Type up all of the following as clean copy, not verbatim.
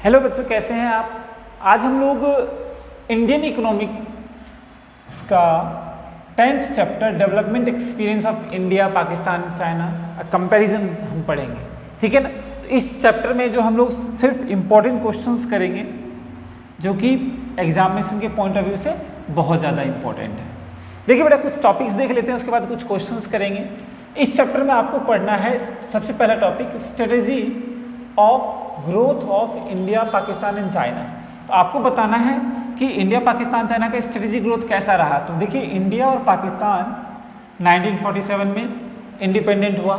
Hello बच्चों, कैसे हैं आप। आज हम लोग इंडियन इकोनॉमिक्स का 10th chapter development experience of India Pakistan China comparison हम पढ़ेंगे, ठीक है ना। तो इस चैप्टर में जो हम लोग सिर्फ इम्पोर्टेंट क्वेश्चंस करेंगे जो कि एग्जामिनेशन के पॉइंट ऑफ व्यू से बहुत ज़्यादा इंपॉर्टेंट है। देखिए बेटा, कुछ टॉपिक्स देख लेते हैं, उसके बाद कुछ क्वेश्चंस करेंगे। इस चैप्टर में आपको पढ़ना है सबसे पहला topic strategy of growth of India Pakistan and China. तो आपको बताना है कि इंडिया पाकिस्तान चाइना का स्ट्रेटेजी ग्रोथ कैसा रहा। तो देखिए, इंडिया और पाकिस्तान 1947 में इंडिपेंडेंट हुआ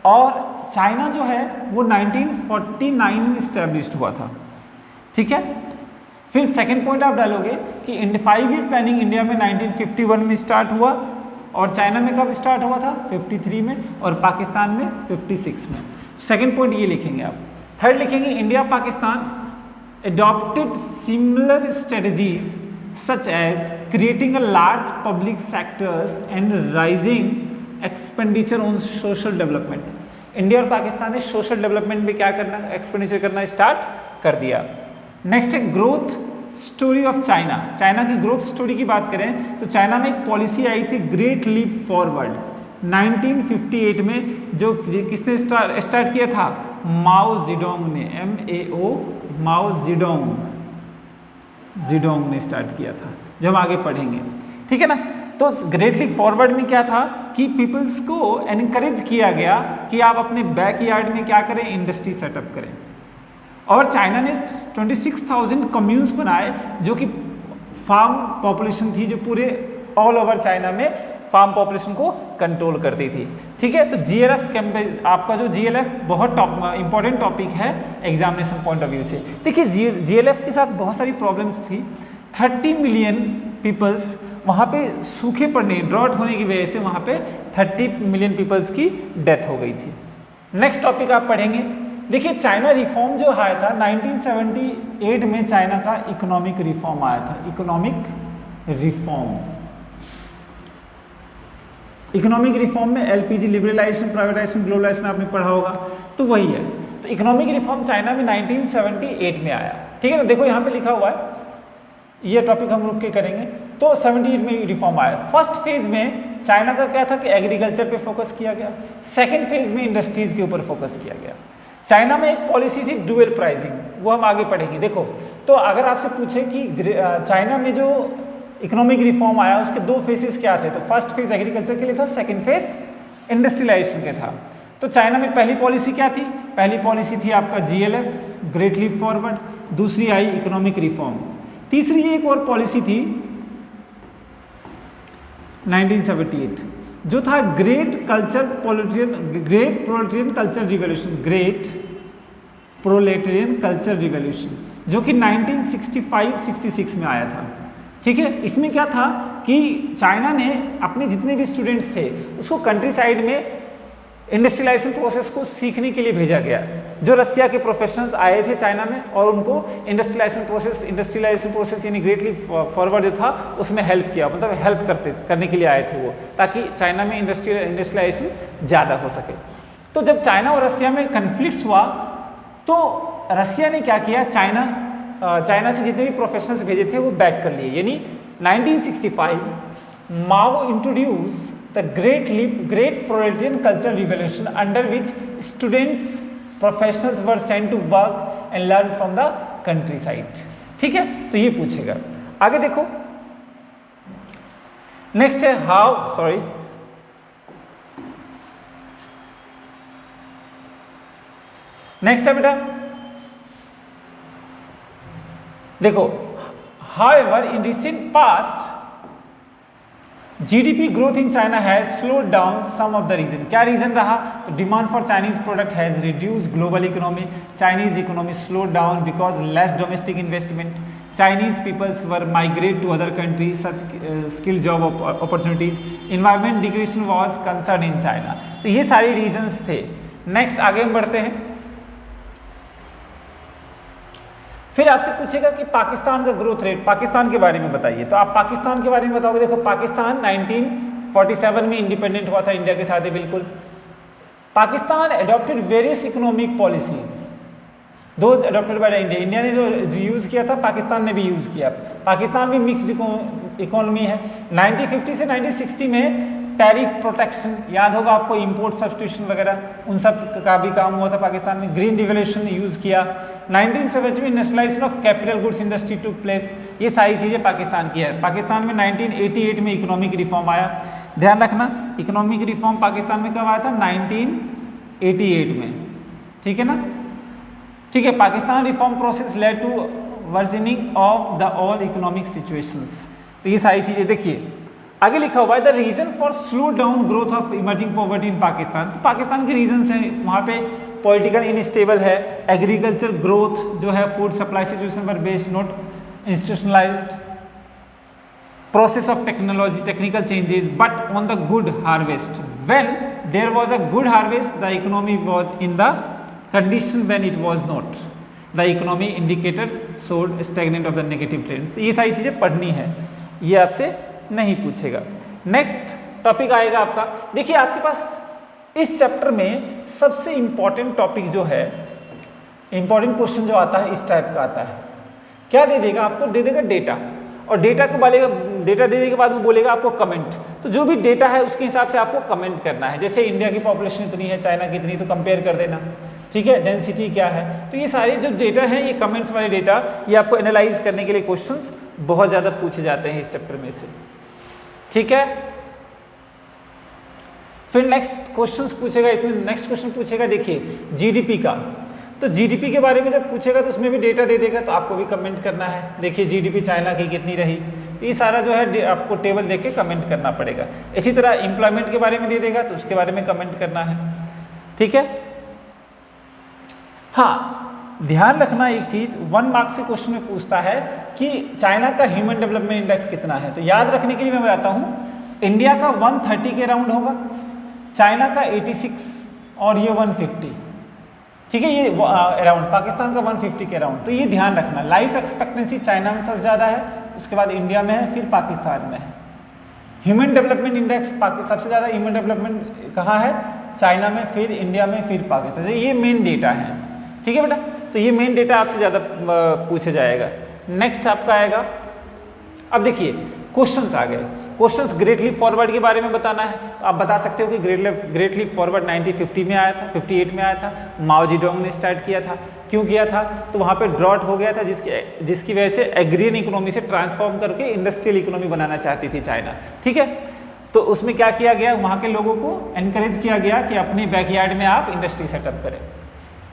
और चाइना जो है वो 1949 में इस्टेब्लिश्ड हुआ था, ठीक है। फिर सेकंड पॉइंट आप डालोगे कि 5 ईयर प्लानिंग इंडिया में 1951 में स्टार्ट हुआ और चाइना में कब स्टार्ट हुआ था, 53 में, और पाकिस्तान में 56 में। सेकंड पॉइंट ये लिखेंगे आप। थर्ड लिखेंगे India Pakistan adopted similar strategies such as creating a large public sectors and rising expenditure on social development। India और पाकिस्तान ने सोशल डेवलपमेंट में क्या करना, एक्सपेंडिचर करना स्टार्ट कर दिया। नेक्स्ट है growth story of China. China की ग्रोथ स्टोरी की बात करें तो चाइना में एक पॉलिसी आई थी ग्रेट लीप फॉरवर्ड 1958 में, जो किसने स्टार्ट किया था, माओ जेडोंग ने, MAO माओ जेडोंग ने स्टार्ट किया था, जो हम आगे पढ़ेंगे, ठीक है ना। तो ग्रेट लीप फॉरवर्ड में क्या था कि पीपल्स को एनकरेज किया गया कि आप अपने बैकयार्ड में क्या करें, इंडस्ट्री सेटअप करें। और चाइना ने 26,000 कम्यून्स बनाए जो कि फार्म पॉपुलेशन थी, जो पूरे ऑल ओवर चाइना में फार्म पॉपुलेशन को कंट्रोल करती थी, ठीक है। तो GLF आपका जो GLF बहुत इंपॉर्टेंट टॉपिक है एग्जामिनेशन पॉइंट ऑफ व्यू से। देखिए, GLF के साथ बहुत सारी प्रॉब्लम्स थी। 30 मिलियन पीपल्स वहाँ पे सूखे पड़ने, ड्रॉट होने की वजह से वहाँ पे 30 मिलियन पीपल्स की डेथ हो गई थी। नेक्स्ट टॉपिक आप पढ़ेंगे। देखिए, चाइना रिफॉर्म जो आया था 1978 में, चाइना का इकोनॉमिक रिफॉर्म आया था। इकोनॉमिक रिफॉर्म में LPG लिबरलाइजेशन, प्राइवेटाइजेशन, ग्लोबलाइजेशन आपने पढ़ा होगा, तो वही है। तो इकोनॉमिक रिफॉर्म चाइना में 1978 में आया, ठीक है ना। देखो यहाँ पे लिखा हुआ है, ये टॉपिक हम रुक के करेंगे। तो 78 में रिफॉर्म आया। फर्स्ट फेज में चाइना का क्या था कि एग्रीकल्चर पे फोकस किया गया। सेकेंड फेज में इंडस्ट्रीज के ऊपर फोकस किया गया। चाइना में एक पॉलिसी थी डुअल प्राइसिंग, वो हम आगे पढ़ेंगे। देखो, तो अगर आपसे पूछे कि चाइना में जो इकोनॉमिक रिफॉर्म आया उसके 2 फेजेस क्या थे, तो फर्स्ट फेज एग्रीकल्चर के लिए था, सेकंड फेज इंडस्ट्रियलाइजेशन के था। तो चाइना में पहली पॉलिसी क्या थी, पहली पॉलिसी थी आपका GLF ग्रेट लीप फॉरवर्ड, दूसरी आई इकोनॉमिक रिफॉर्म, तीसरी एक और पॉलिसी थी 1978 जो था ग्रेट प्रोलेटेरियन कल्चर रिवॉल्यूशन, जो कि 1965-66 में आया था, ठीक है। इसमें क्या था कि चाइना ने अपने जितने भी स्टूडेंट्स थे उसको कंट्री साइड में इंडस्ट्रियलाइजेशन प्रोसेस को सीखने के लिए भेजा गया। जो रसिया के प्रोफेशनल्स आए थे चाइना में और उनको इंडस्ट्रियलाइजेशन प्रोसेस यानी ग्रेट लीप फॉरवर्ड जो था उसमें हेल्प किया, मतलब हेल्प करने के लिए आए थे वो, ताकि चाइना में इंडस्ट्रियलाइजेशन ज़्यादा हो सके। तो जब चाइना और रसिया में कन्फ्लिक्ट हुआ तो रसिया ने क्या किया, चाइना से जितने भी प्रोफेशनल्स भेजे थे वो बैक कर लिए। यानी 1965 Mao introduce the great proletarian culture revolution under which students professionals were sent to work and learn from the countryside, ठीक है। तो ये पूछेगा। आगे देखो, नेक्स्ट है नेक्स्ट है बेटा, देखो, however in recent past GDP growth in China has slowed down some of the reason। क्या रीजन रहा, तो demand for Chinese product has reduced global economy, Chinese economy slowed down because less domestic investment, Chinese peoples were migrate to other countries such skill job opportunities, environment degradation was concern in China। तो ये सारे reasons थे। Next आगे हम बढ़ते हैं। फिर आपसे पूछेगा कि पाकिस्तान का ग्रोथ रेट, पाकिस्तान के बारे में बताइए। तो आप पाकिस्तान के बारे में बताओगे। देखो, पाकिस्तान 1947 में इंडिपेंडेंट हुआ था, इंडिया के साथ ही बिल्कुल। Pakistan adopted various economic policies those adopted by India, India ने जो यूज़ किया था पाकिस्तान ने भी यूज़ किया। पाकिस्तान भी मिक्स्ड इकोनॉमी है। 1950 से 1960 में टैरिफ प्रोटेक्शन याद होगा आपको, इंपोर्ट सब्स्टिट्यूशन वगैरह उन सब का भी काम हुआ था पाकिस्तान में। ग्रीन रिवोल्यूशन यूज़ किया। 1970 में nationalisation of capital goods industry took place. ये सारी चीज़ें पाकिस्तान की है। पाकिस्तान में 1988 में इकोनॉमिक रिफॉर्म आया। ध्यान रखना, इकोनॉमिक रिफॉर्म पाकिस्तान में कब आया था? 1988 में, ठीक है ना। ठीक है, Pakistan reform process led to worsening of the all economic situations. तो ये सारी चीज़ें देखिए आगे लिखा हुआ है, the reason for slow down growth of emerging poverty in Pakistan. तो पाकिस्तान के रीजन्स हैं, वहाँ पे पॉलिटिकल इनस्टेबल है, एग्रीकल्चर ग्रोथ जो है फूड सप्लाई सिचुएशन पर based, not institutionalised, process of technology technical changes, but on the good harvest. When there was a good harvest the economy was in the condition when it was not, the economy indicators showed stagnant of the negative trends. ये सारी चीज़ें पढ़नी है, ये आपसे नहीं पूछेगा। Next topic आएगा आपका, देखिए आपके पास इस चैप्टर में सबसे इंपॉर्टेंट टॉपिक जो है, इंपॉर्टेंट क्वेश्चन जो आता है इस टाइप का आता है। क्या दे देगा आपको? दे देगा डेटा, और डेटा को बोलेगा, डेटा देने के बाद वो बोलेगा आपको कमेंट। तो जो भी डेटा है उसके हिसाब से आपको कमेंट करना है। जैसे इंडिया की पॉपुलेशन इतनी है, चाइना की इतनी, तो कंपेयर कर देना, ठीक है। डेंसिटी क्या है, तो ये सारे जो डेटा है, ये कमेंट्स वाले डेटा, ये आपको एनालाइज करने के लिए क्वेश्चंस बहुत ज़्यादा पूछे जाते हैं इस चैप्टर में से, ठीक है। फिर नेक्स्ट क्वेश्चंस पूछेगा, इसमें नेक्स्ट क्वेश्चन पूछेगा देखिए जीडीपी का। तो जीडीपी के बारे में जब पूछेगा तो उसमें भी डेटा दे देगा, तो आपको भी कमेंट करना है। देखिए जीडीपी चाइना की कितनी रही, तो ये सारा जो है आपको टेबल देख के कमेंट करना पड़ेगा। इसी तरह एम्प्लॉयमेंट के बारे में दे देगा, तो उसके बारे में कमेंट करना है, ठीक है। हाँ, ध्यान रखना एक चीज़, 1 मार्क्स के क्वेश्चन में पूछता है कि चाइना का ह्यूमन डेवलपमेंट इंडेक्स कितना है। तो याद रखने के लिए मैं बताता हूँ, इंडिया का 130 के अराउंड होगा, चाइना का 86 और ये 150, ठीक है। ये अराउंड पाकिस्तान का 150 के अराउंड। तो ये ध्यान रखना, लाइफ एक्सपेक्टेंसी चाइना में सबसे ज़्यादा है, उसके बाद इंडिया में है, फिर पाकिस्तान में है। ह्यूमन डेवलपमेंट इंडेक्स सबसे ज़्यादा ह्यूमन डेवलपमेंट कहाँ है? चाइना में, फिर इंडिया में, फिर पाकिस्तान। ये मेन डेटा है, ठीक है बेटा। तो ये मेन डेटा आपसे ज़्यादा पूछा जाएगा। नेक्स्ट आपका आएगा, अब देखिए क्वेश्चंस आ गए। क्वेश्चंस ग्रेट लीप फॉरवर्ड के बारे में बताना है। तो आप बता सकते हो कि ग्रेट लीप फॉरवर्ड 1950 में आया था, 58 में आया था, माओ जेडोंग ने स्टार्ट किया था। क्यों किया था? तो वहाँ पे ड्रॉट हो गया था, जिसकी वजह से एग्रियन इकोनॉमी से ट्रांसफॉर्म करके इंडस्ट्रियल इकोनॉमी बनाना चाहती थी चाइना, ठीक है। तो उसमें क्या किया गया, वहाँ के लोगों को एनकरेज किया गया कि अपने बैकयार्ड में आप इंडस्ट्री सेटअप करें।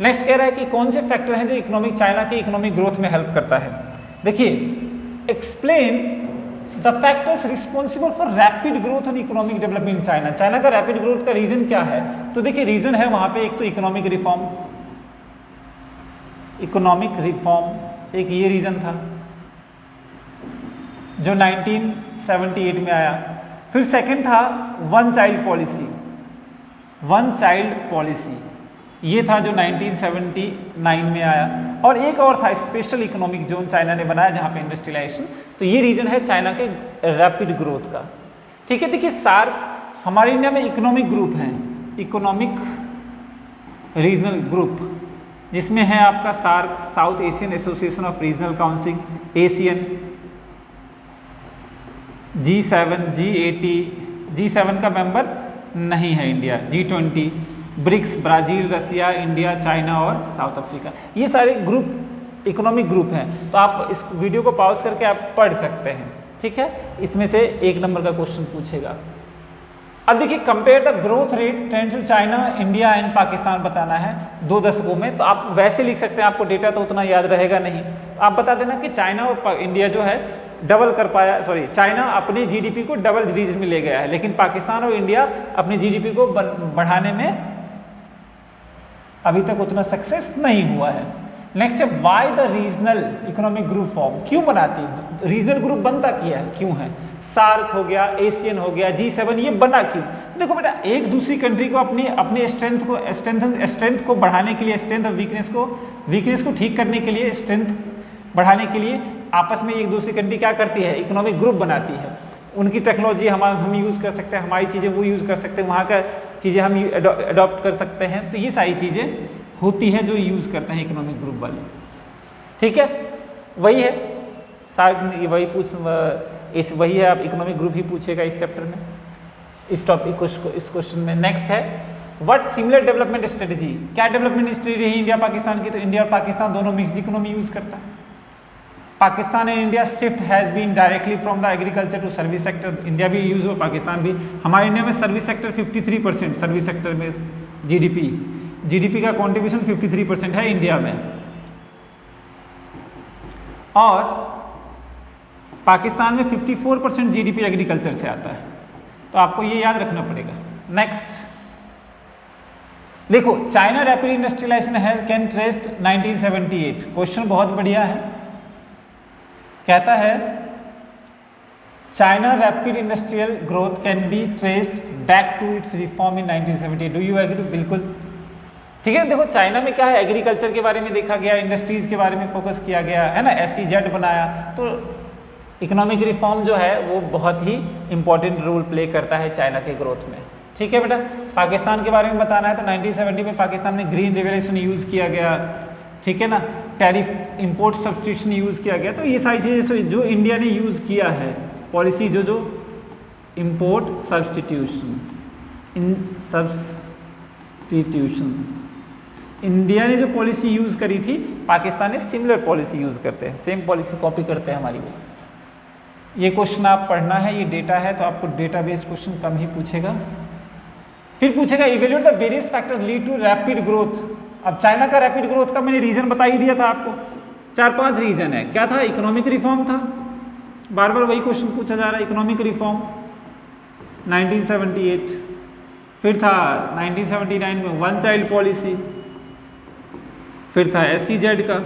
नेक्स्ट कह रहा है कि कौन से फैक्टर हैं जो इकोनॉमिक चाइना की इकोनॉमिक ग्रोथ में हेल्प करता है। देखिए, explain the factors responsible for rapid growth and economic development in China. China का रैपिड ग्रोथ का रीजन क्या है? तो देखिए रीजन है वहाँ पे, एक तो इकोनॉमिक रिफॉर्म, एक ये रीजन था जो 1978 में आया। फिर सेकंड था वन चाइल्ड पॉलिसी, ये था जो 1979 में आया। और एक और था स्पेशल इकोनॉमिक जोन चाइना ने बनाया जहाँ पे इंडस्ट्रियलाइजेशन। तो ये रीजन है चाइना के रैपिड ग्रोथ का, ठीक है। देखिए सार्क, हमारे इंडिया में इकोनॉमिक ग्रुप हैं, इकोनॉमिक रीजनल ग्रुप, जिसमें है आपका SAARC, South Asian Association of Regional Council, Asian, G7, G80, G7 का मेंबर नहीं है India, G20, BRICS, Brazil, Russia, India, China और साउथ अफ्रीका। ये सारे ग्रुप इकोनॉमिक ग्रुप हैं। तो आप इस वीडियो को पॉज करके आप पढ़ सकते हैं, ठीक है। इसमें से 1 नंबर का क्वेश्चन पूछेगा। अब देखिए, compare the growth rate trend to China, India and Pakistan बताना है 2 दशकों में। तो आप वैसे लिख सकते हैं, आपको डेटा तो उतना याद रहेगा नहीं। आप बता देना कि चाइना और इंडिया जो है डबल कर पाया, चाइना अपने जीडीपी को डबल रीजन में ले गया है, लेकिन पाकिस्तान और इंडिया अपनी जीडीपी को बढ़ाने में अभी तक उतना सक्सेस नहीं हुआ है। नेक्स्ट है, why the regional economic group form, क्यों बनाती है रीजनल ग्रुप, बनता क्या है, क्यों है? सार्क हो गया, एशियन हो गया, G7, ये बना क्यों? देखो बेटा, एक दूसरी कंट्री को अपने स्ट्रेंथ को बढ़ाने के लिए, स्ट्रेंथ और वीकनेस को ठीक करने के लिए, स्ट्रेंथ बढ़ाने के लिए आपस में एक दूसरी कंट्री क्या करती है? इकोनॉमिक ग्रुप बनाती है। उनकी टेक्नोलॉजी हम यूज़ कर सकते हैं, हमारी चीज़ें वो यूज़ कर सकते हैं, वहाँ का चीज़ें हम अडॉप्ट कर सकते हैं। तो ये सारी चीज़ें होती है जो यूज़ करते हैं इकोनॉमिक ग्रुप वाले। ठीक है, वही है सारे वही वही है, आप इकोनॉमिक ग्रुप ही पूछेगा इस चैप्टर में, इस टॉपिक को, इस क्वेश्चन में। नेक्स्ट है व्हाट सिमिलर डेवलपमेंट स्ट्रेटेजी, क्या डेवलपमेंट स्ट्रेटेजी है इंडिया पाकिस्तान की? तो इंडिया और पाकिस्तान दोनों मिक्स्ड इकोनॉमी यूज करता है। Pakistan and India shift has been directly from the agriculture to service sector. India भी यूज हो, पाकिस्तान भी। हमारे इंडिया में सर्विस सेक्टर 53%, सर्विस सेक्टर में जीडीपी का कॉन्ट्रीब्यूशन 53% है इंडिया में, और पाकिस्तान में 54% जीडीपी एग्रीकल्चर से आता है। तो आपको ये याद रखना पड़ेगा। नेक्स्ट देखो, चाइना रैपिड इंडस्ट्रियलाइजेशन है कैन ट्रेस्ड 1978। क्वेश्चन बहुत बढ़िया है, कहता है China rapid industrial growth can be traced back to its reform in 1978। Do you agree? बिल्कुल ठीक है। देखो चाइना में क्या है, एग्रीकल्चर के बारे में देखा गया, इंडस्ट्रीज के बारे में फोकस किया गया है ना, SEZ बनाया। तो इकोनॉमिक रिफॉर्म जो है वो बहुत ही इंपॉर्टेंट रोल प्ले करता है चाइना के ग्रोथ में। ठीक है बेटा, पाकिस्तान के बारे में बताना है तो 1970 में पाकिस्तान में ग्रीन रेवोल्यूशन यूज़ किया गया, ठीक है ना, टैरिफ इंपोर्ट सब्स्टिट्यूशन यूज़ किया गया। तो ये सारी चीज़ें जो इंडिया ने यूज़ किया है पॉलिसी, जो इंपोर्ट सब्स्टिट्यूशन इंडिया ने जो पॉलिसी यूज़ करी थी, पाकिस्तान ने सिमिलर पॉलिसी यूज़ करते हैं, सेम पॉलिसी कॉपी करते हैं हमारी वो। ये क्वेश्चन आप पढ़ना है, ये डेटा है तो आपको डेटा बेस्ड क्वेश्चन कम ही पूछेगा। फिर पूछेगा evaluate the various factors lead to rapid growth. अब चाइना का रैपिड ग्रोथ का मैंने रीजन बता ही दिया था आपको, 4-5 रीजन है। क्या था? इकोनॉमिक रिफॉर्म था, बार बार वही क्वेश्चन पूछा जा रहा है। इकोनॉमिक रिफॉर्म 1978, फिर था 1979 में वन चाइल्ड पॉलिसी, फिर था SEZ का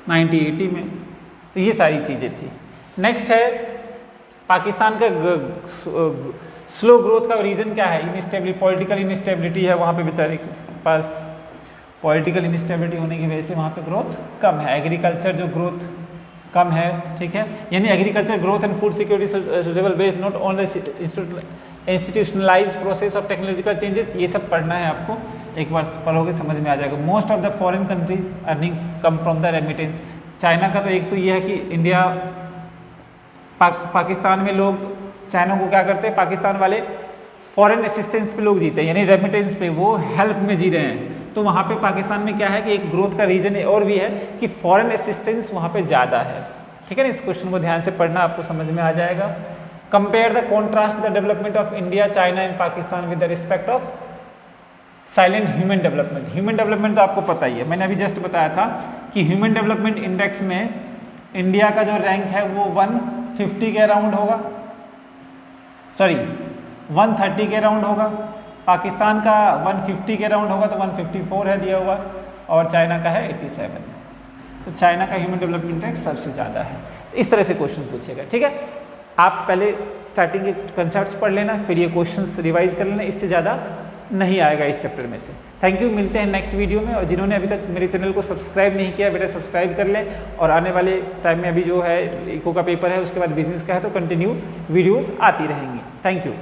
1980 में। तो ये सारी चीज़ें थी। नेक्स्ट है पाकिस्तान का स्लो ग्रोथ का रीज़न क्या है? इनस्टेबिलिटी, पॉलिटिकल इनस्टेबिलिटी है वहाँ पे, बेचारे के पास पॉलिटिकल इनस्टेबिलिटी होने की वजह से वहाँ पे ग्रोथ कम है। एग्रीकल्चर जो ग्रोथ कम है, ठीक है, यानी agriculture growth and food security suitable based not on the institutionalised process of technological changes. ये सब पढ़ना है आपको, एक बार पढ़ोगे समझ में आ जाएगा। Most of the foreign countries earning come from the remittance. China का तो एक तो ये है कि इंडिया पाकिस्तान में लोग चाइना को क्या करते हैं, पाकिस्तान वाले फॉरेन असिस्टेंस पे लोग जीते हैं, यानी रेमिटेंस पे, वो हेल्प में जी रहे हैं। तो वहाँ पे पाकिस्तान में क्या है कि एक ग्रोथ का रीजन और भी है कि फॉरेन असिस्टेंस वहाँ पे ज़्यादा है। ठीक है ना, इस क्वेश्चन को ध्यान से पढ़ना, आपको समझ में आ जाएगा। Compare the contrast the development of India, China and Pakistan with the respect of silent human development. Human development तो आपको पता ही है, मैंने अभी जस्ट बताया था कि ह्यूमन डेवलपमेंट इंडेक्स में इंडिया का जो रैंक है वो 150 के अराउंड होगा, सॉरी 130 के अराउंड होगा। पाकिस्तान का 150 के अराउंड होगा, तो 154 है दिया हुआ, और चाइना का है 87। तो चाइना का ह्यूमन डेवलपमेंट इंडेक्स सबसे ज़्यादा है। तो इस तरह से क्वेश्चन पूछेगा। ठीक है, आप पहले स्टार्टिंग के कंसेप्ट पढ़ लेना, फिर ये क्वेश्चंस रिवाइज कर लेना, इससे ज़्यादा नहीं आएगा इस चैप्टर में से। थैंक यू, मिलते हैं नेक्स्ट वीडियो में। और जिन्होंने अभी तक मेरे चैनल को सब्सक्राइब नहीं किया, बेटा सब्सक्राइब कर लें। और आने वाले टाइम में अभी जो है इको का पेपर है, उसके बाद बिजनेस का है, तो कंटिन्यू वीडियोस आती रहेंगी। Thank you.